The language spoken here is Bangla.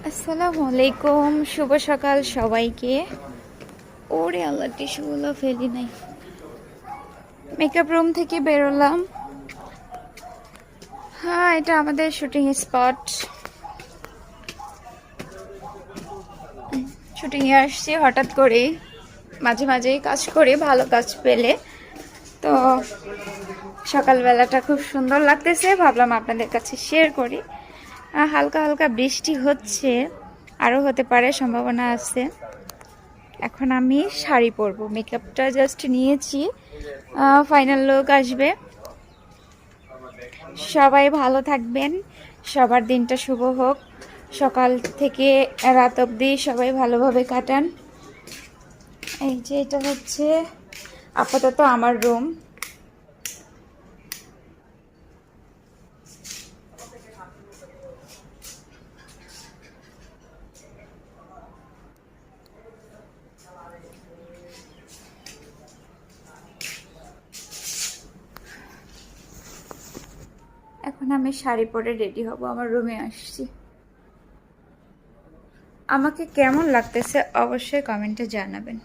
আসসালামু আলাইকুম, শুভ সকাল সবাইকে। ওরে আল্লাহ, টিস্যুগুলো ফেলি নাই। মেকআপ রুম থেকে বেরোলাম। হ্যাঁ, এটা আমাদের শুটিং স্পট। শুটিংয়ে আসছি হঠাৎ করে, মাঝে মাঝেই কাজ করি ভালো কাজ পেলে। তো সকালবেলাটা খুব সুন্দর লাগতেছে, ভাবলাম আপনাদের কাছে শেয়ার করি। হালকা হালকা বৃষ্টি হচ্ছে, আরও হতে পারে, সম্ভাবনা আছে। এখন আমি শাড়ি পরবো, মেকআপটা জাস্ট নিয়েছি, ফাইনাল লুক আসবে। সবাই ভালো থাকবেন, সবার দিনটা শুভ হোক, সকাল থেকে রাত অবধি সবাই ভালোভাবে কাটান। এই যে এটা হচ্ছে আপাতত আমার রুম। এখন আমি শাড়ি পরে রেডি হব, আমার রুমে আসছি। আমাকে কেমন লাগতেছে অবশ্যই কমেন্টে জানাবেন।